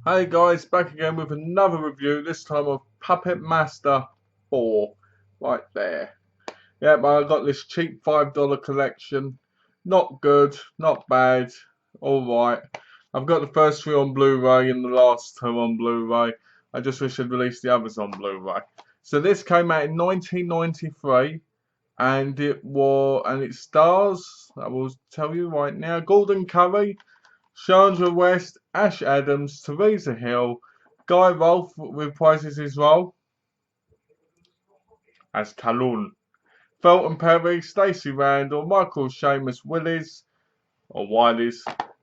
Hey guys, back again with another review, this time of Puppet Master 4. Right there. Yep, I got this cheap $5 collection. Not good, not bad, alright. I've got the first three on Blu-ray and the last two on Blu-ray. I just wish they'd released the others on Blu-ray. So this came out in 1993 and it stars, I will tell you right now, Gordon Curry, Chandra West, Ash Adams, Teresa Hill, Guy Rolfe reprises his role as Talon, Felton Perry, Stacey Randall, Michael Seamus Willis,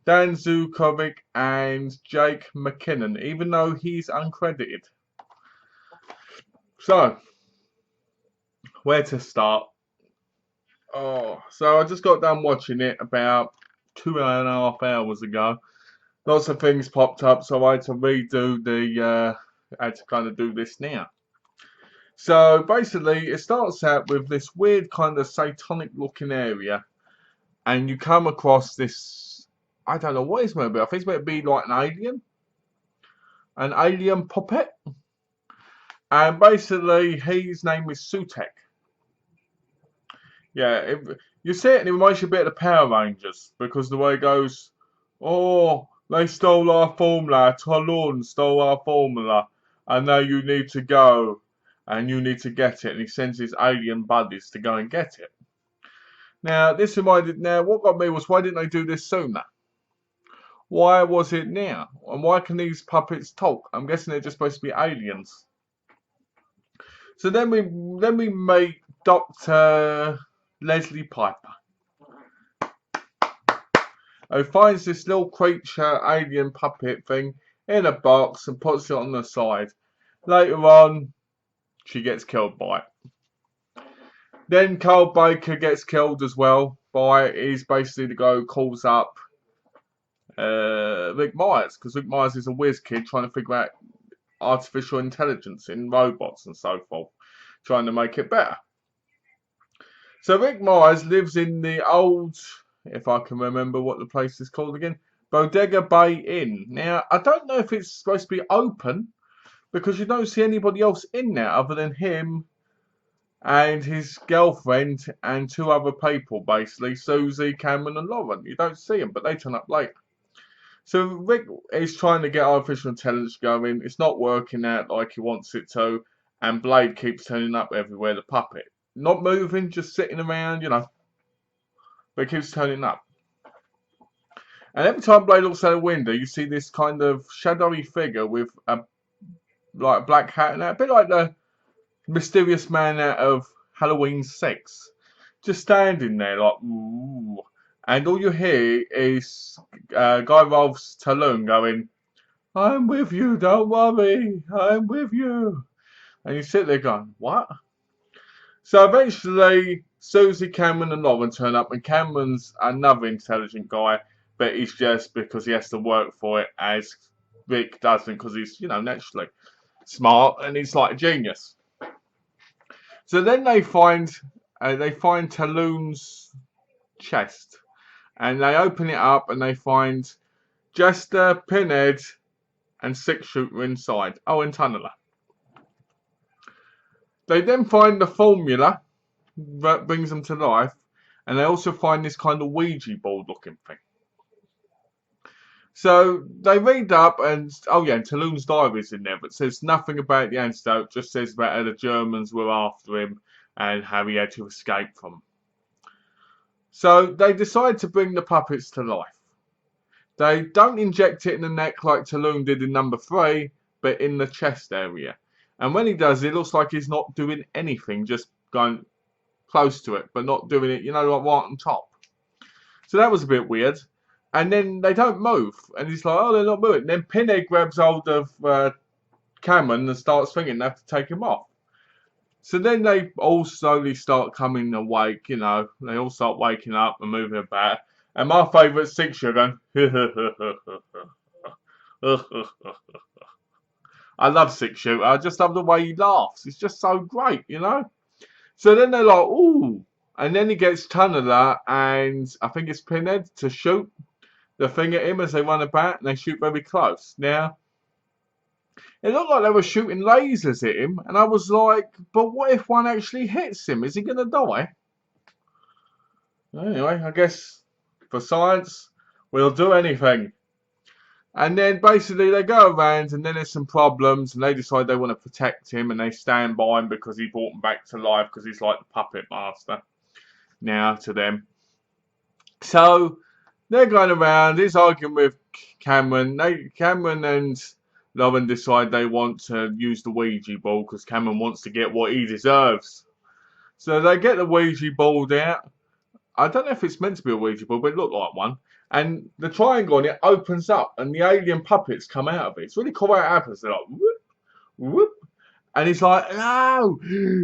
Dan Zukovic, and Jake McKinnon, even though he's uncredited. So, where to start? So I just got done watching it about 2.5 hours ago. Lots of things popped up, so I had to redo I had to kind of do this now. So basically, it starts out with this weird kind of satanic looking area, and you come across this. I don't know what it's meant to be. I think it's meant to be like an alien puppet, and basically his name is Sutek. Yeah, you see it, and it reminds you a bit of the Power Rangers because the way it goes, oh, they stole our formula. Talon stole our formula, and now you need to go, and you need to get it. And he sends his alien buddies to go and get it. Now, what got me was why didn't they do this sooner? Why was it now? And why can these puppets talk? I'm guessing they're just supposed to be aliens. So then we meet Dr. Leslie Piper, who finds this little creature alien puppet thing in a box and puts it on the side. Later on, she gets killed by it. Then Carl Baker gets killed as well by he's basically the guy who calls up Rick Myers, because Rick Myers is a whiz kid trying to figure out artificial intelligence in robots and so forth, trying to make it better. So Rick Myers lives in the old, if I can remember what the place is called again, Bodega Bay Inn. Now, I don't know if it's supposed to be open, because you don't see anybody else in there other than him and his girlfriend and two other people, basically, Susie, Cameron and Lauren. You don't see them, but they turn up later. So Rick is trying to get artificial intelligence going. It's not working out like he wants it to, and Blade keeps turning up everywhere. The puppet, not moving, just sitting around, but it keeps turning up. And every time Blade looks out a window, you see this kind of shadowy figure with a black hat and that, a bit like the mysterious man out of Halloween 6, just standing there like, ooh. And all you hear is Guy Rolfe's Talon going, I'm with you, don't worry, I'm with you. And you sit there going, what? So eventually, Susie, Cameron, and Lauren turn up, and Cameron's another intelligent guy, but he's just because he has to work for it, as Rick doesn't, because he's, naturally smart and he's like a genius. So then they find Talon's chest, and they open it up, and they find Jester, Pinhead, and Six Shooter inside. Oh, and Tunneler. They then find the formula that brings them to life, and they also find this kind of Ouija board looking thing. So they read up, and and Talon's diary's in there, but says nothing about the antidote, just says about how the Germans were after him and how he had to escape from them. So they decide to bring the puppets to life. They don't inject it in the neck like Talon did in number 3, but in the chest area. And when he does, it looks like he's not doing anything, just going close to it, but not doing it, like right on top. So that was a bit weird. And then they don't move, and he's like, oh, they're not moving. And then Pinhead grabs hold of Cameron and starts thinking they have to take him off. So then they all slowly start coming awake, they all start waking up and moving about. And my favourite Six Shooter going, I love Six Shooter. I just love the way he laughs. It's just so great, So then they're like, ooh. And then he gets Tunneler and I think it's Pinhead to shoot the thing at him as they run about, and they shoot very close. Now, It looked like they were shooting lasers at him, and I was like, but what if one actually hits him? Is he going to die? Anyway, I guess for science, we'll do anything. And then basically they go around, and then there's some problems, and they decide they want to protect him, and they stand by him because he brought them back to life because he's like the puppet master now to them. So they're going around. He's arguing with Cameron. Cameron and Lauren decide they want to use the Ouija board because Cameron wants to get what he deserves. So they get the Ouija board out. I don't know if it's meant to be a Ouija board, but it looked like one. And the triangle on it opens up, and the alien puppets come out of it. It's really cool how it happens. They're like, whoop, whoop. And he's like, no,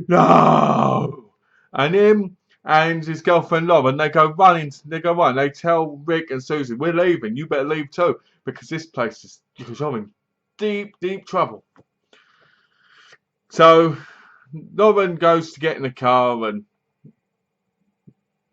no. And him and his girlfriend Lauren, they go running. They tell Rick and Susie, we're leaving. You better leave too, because this place is, because you're in deep, deep trouble. So Lauren goes to get in the car, and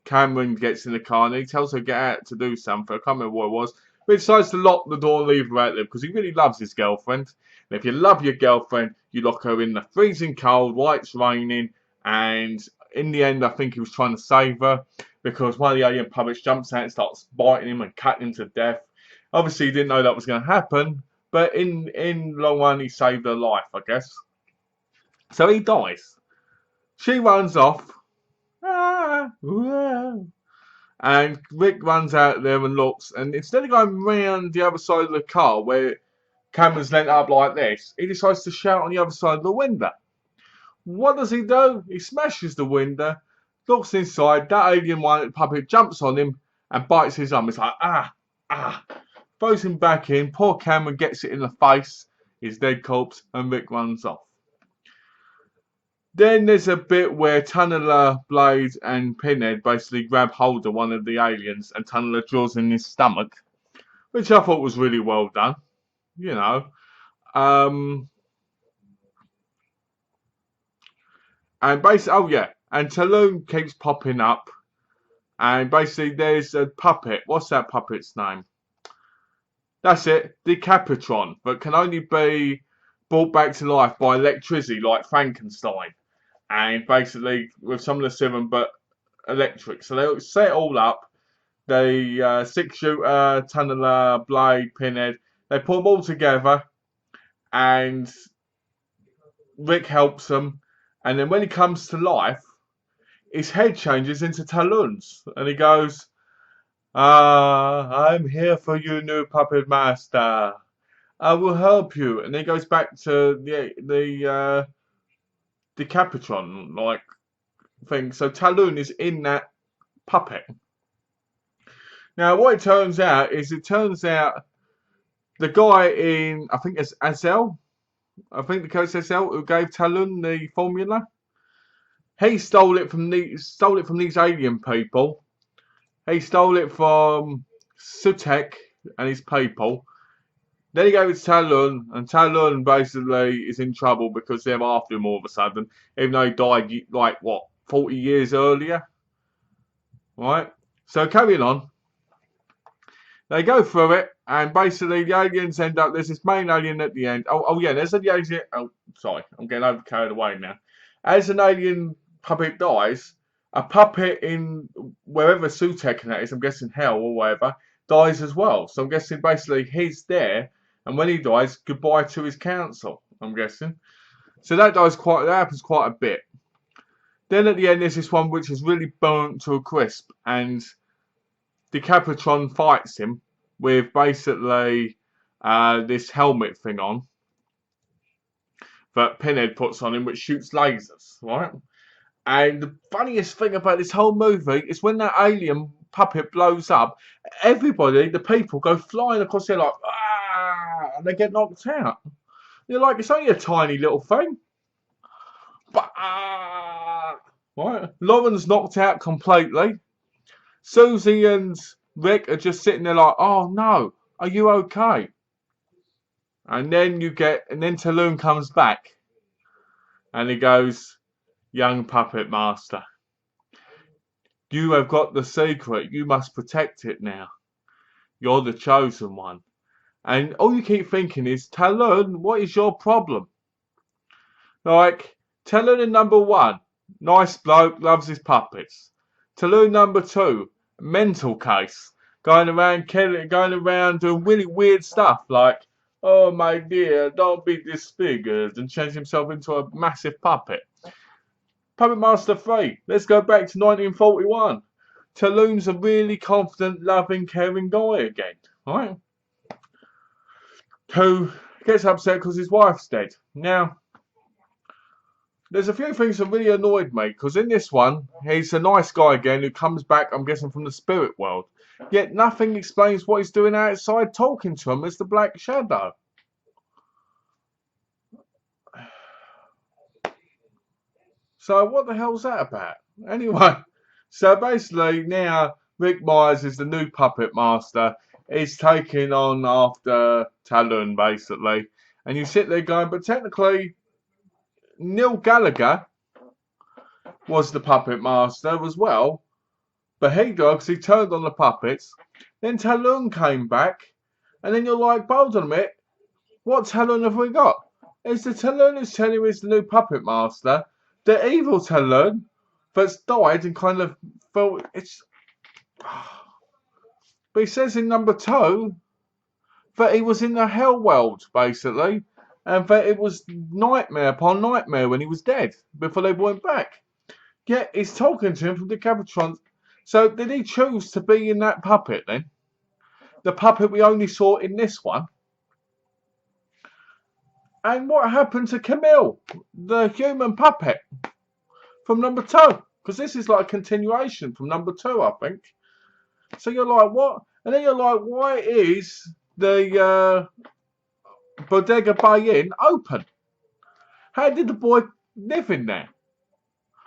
Cameron gets in the car, and he tells her to get out to do something. I can't remember what it was. But he decides to lock the door and leave her out there because he really loves his girlfriend. And if you love your girlfriend, you lock her in the freezing cold while it's raining. And in the end, I think he was trying to save her because one of the alien puppets jumps out and starts biting him and cutting him to death. Obviously, he didn't know that was going to happen. But in long run, he saved her life, I guess. So he dies. She runs off. And Rick runs out there and looks, and instead of going round the other side of the car where Cameron's leant up like this, he decides to shout on the other side of the window. What does he do? He smashes the window, looks inside, that alien puppet jumps on him and bites his arm. It's like, throws him back in. Poor Cameron gets it in the face, his dead corpse, and Rick runs off. Then there's a bit where Tunneler, Blade, and Pinhead basically grab hold of one of the aliens, and Tunneler draws in his stomach, which I thought was really well done. You know. And basically, and Talon keeps popping up, and basically there's a puppet. What's that puppet's name? That's it, Decapitron, but can only be brought back to life by electricity, like Frankenstein. And basically with some of the serum, but electric. So they set it all up. They six-shooter, Tunneler, Blade, Pinhead. They put them all together, and Rick helps them. And then when he comes to life, his head changes into Talon's, and he goes, I'm here for you, new puppet master. I will help you. And then he goes back to the Decapitron like thing. So Talon is in that puppet. Now what it turns out the guy in, I think it's Azel, I think the coach Azel who gave Talon the formula, he stole it from these alien people. He stole it from Sutek and his people. Then he gave it to Talon, and Talon basically is in trouble because they're after him all of a sudden, even though he died like what, 40 years earlier, right? So carrying on, they go through it, and basically the aliens end up. There's this main alien at the end. Oh yeah, there's the alien. Oh, sorry, I'm getting over carried away now. As an alien puppet dies, a puppet in wherever Sutek is, I'm guessing hell or whatever, dies as well. So I'm guessing basically he's there. And when he dies, goodbye to his council, I'm guessing. So that happens quite a bit. Then at the end, there's this one which is really burnt to a crisp, and Decapitron fights him with basically this helmet thing on that Pinhead puts on him, which shoots lasers, right? And the funniest thing about this whole movie is when that alien puppet blows up, everybody, the people, go flying across there like, and they get knocked out. You're like, it's only a tiny little thing. But, right? Lauren's knocked out completely. Susie and Rick are just sitting there like, oh no, are you okay? And then Talon comes back. And he goes, young puppet master, you have got the secret. You must protect it now. You're the chosen one. And all you keep thinking is, Talon, what is your problem? Like, Talon number 1, nice bloke, loves his puppets. Talon number 2, mental case, going around doing really weird stuff like, oh my dear, don't be disfigured, and change himself into a massive puppet. Puppet Master 3, let's go back to 1941. Talon's a really confident, loving, caring guy again, right? Who gets upset because his wife's dead. Now, there's a few things that really annoyed me, because in this one, he's a nice guy again who comes back, I'm guessing, from the spirit world. Yet nothing explains what he's doing outside talking to him as the Black Shadow. So what the hell's that about? Anyway, so basically now Rick Myers is the new puppet master. He's taking on after Talon, basically. And you sit there going, but technically, Neil Gallagher was the puppet master as well. But he dogs, he turned on the puppets. Then Talon came back. And then you're like, hold on a minute. What Talon have we got? Is the Talon who's telling you he's the new puppet master the evil Talon that's died and kind of felt it's. But he says in number 2 that he was in the hell world, basically, and that it was nightmare upon nightmare when he was dead before they went back. Yet he's talking to him from the Decapitron. So did he choose to be in that puppet then? The puppet we only saw in this one? And what happened to Camille, the human puppet, from number 2? Because this is like a continuation from number 2, I think. So you're like, what? And then you're like, why is the Bodega Bay Inn open? How did the boy live in there?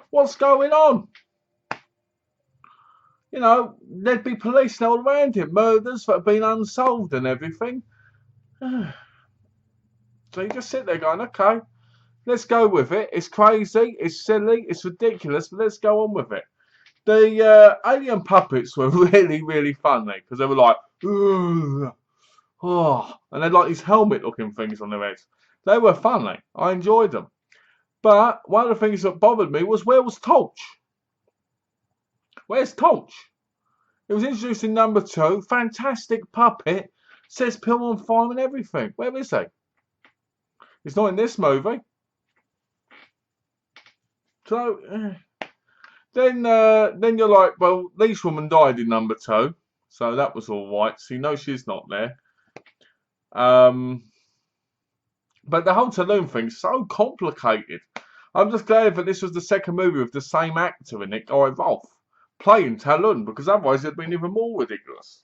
What's going on? You know, there'd be police all around him, murders that have been unsolved and everything. So you just sit there going, okay, let's go with it. It's crazy, it's silly, it's ridiculous, but let's go on with it. The alien puppets were really, really funny because they were like, oh, and they had like these helmet-looking things on their heads. They were funny. I enjoyed them. But one of the things that bothered me was, where was Torch? Where's Torch? It was introduced in number 2. Fantastic puppet. Says Pillman Farm and everything. Where is he? He's not in this movie. So then you're like, well, Leash Woman died in number 2, so that was all right. So you know she's not there. But the whole Talon thing's so complicated. I'm just glad that this was the second movie with the same actor in it, Guy Rolfe, playing Talon, because otherwise it'd been even more ridiculous.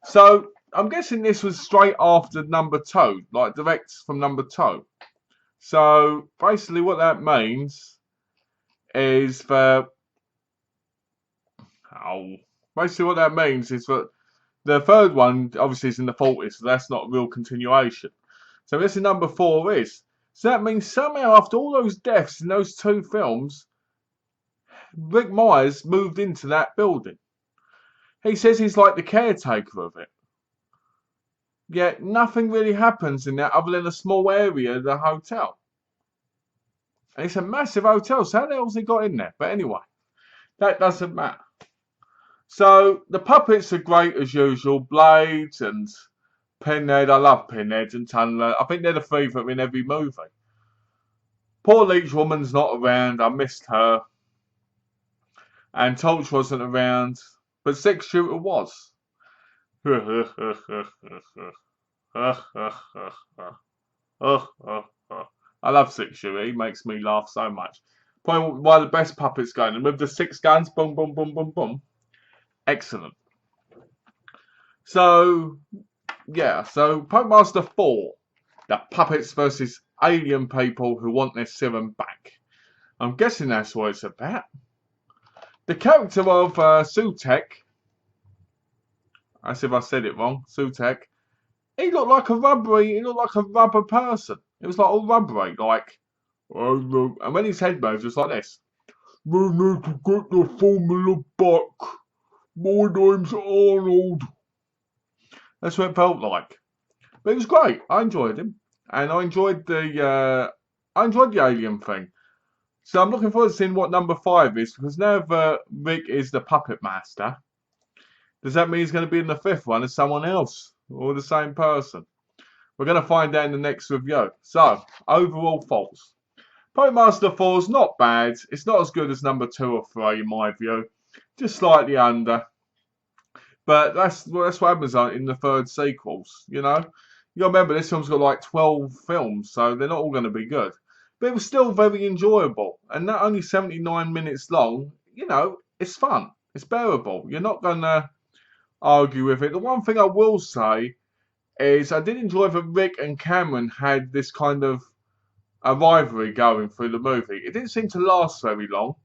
So I'm guessing this was straight after number 2, like direct from number 2. So basically what that means is that the third one obviously is in the 40s, so that's not a real continuation. So this is number 4 is. So that means somehow after all those deaths in those 2 films, Rick Myers moved into that building. He says he's like the caretaker of it. Yet nothing really happens in that other than a small area of the hotel. And it's a massive hotel, so how the hell's he got in there? But anyway, that doesn't matter. So the puppets are great as usual. Blades and Pinhead. I love Pinhead and Tunneler. I think they're the favourite in every movie. Poor Leech Woman's not around. I missed her. And Torch wasn't around. But Six Shooter was. I love Six Shooter. He makes me laugh so much. Probably one of the best puppets going. And with the 6 guns, boom, boom, boom, boom, boom. Excellent. So, yeah. So, Puppet Master 4. The puppets versus alien people who want their serum back. I'm guessing that's what it's about. The character of Sutek. As if I said it wrong. Sutek. He looked like a rubber person. It was like all rubbery, like, and when his head moves, it's like this. We need to get the formula back. My name's Arnold. That's what it felt like. But it was great. I enjoyed him, and I enjoyed the alien thing. So I'm looking forward to seeing what number 5 is, because now that Rick is the puppet master, does that mean he's going to be in the 5th one as someone else or the same person? We're going to find out in the next review. So, overall thoughts. Puppet Master 4 is not bad. It's not as good as number 2 or 3 in my view. Just slightly under. But that's what happens in the third sequels, you know? You gotta remember, this film's got like 12 films, so they're not all going to be good. But it was still very enjoyable. And not only 79 minutes long, you know, it's fun. It's bearable. You're not going to argue with it. The one thing I will say is I did enjoy that Rick and Cameron had this kind of a rivalry going through the movie. It didn't seem to last very long,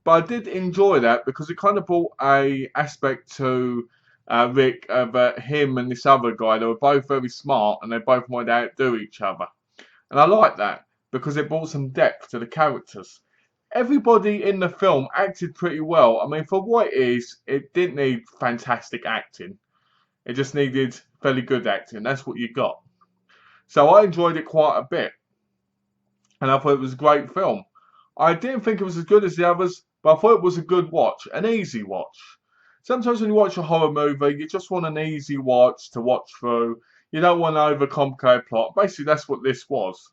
but I did enjoy that because it kind of brought a aspect to Rick that him and this other guy, they were both very smart and they both wanted to outdo each other. And I like that because it brought some depth to the characters. Everybody in the film acted pretty well. I mean, for what it is, it didn't need fantastic acting. It just needed fairly good acting. That's what you got. So I enjoyed it quite a bit. And I thought it was a great film. I didn't think it was as good as the others, but I thought it was a good watch, an easy watch. Sometimes when you watch a horror movie, you just want an easy watch to watch through. You don't want an overcomplicated plot. Basically, that's what this was.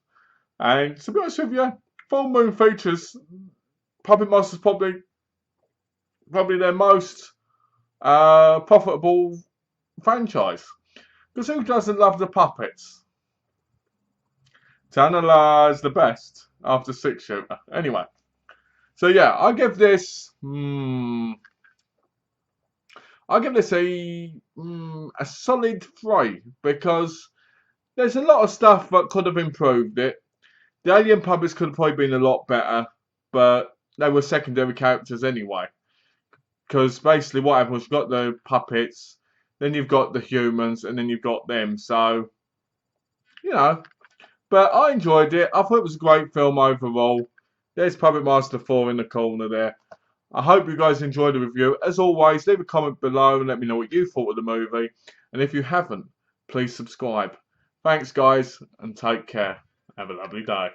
And to be honest with you, Full Moon features Puppet Master's probably their most profitable franchise. Because who doesn't love the puppets? Tanala is the best after 6-shooter. Anyway, so yeah, I give this. I give this a solid 3 because there's a lot of stuff that could have improved it. The alien puppets could have probably been a lot better, but they were secondary characters anyway. Because basically, what happened was you've got the puppets, then you've got the humans, and then you've got them. So, you know. But I enjoyed it. I thought it was a great film overall. There's Puppet Master 4 in the corner there. I hope you guys enjoyed the review. As always, leave a comment below and let me know what you thought of the movie. And if you haven't, please subscribe. Thanks, guys, and take care. Have a lovely day.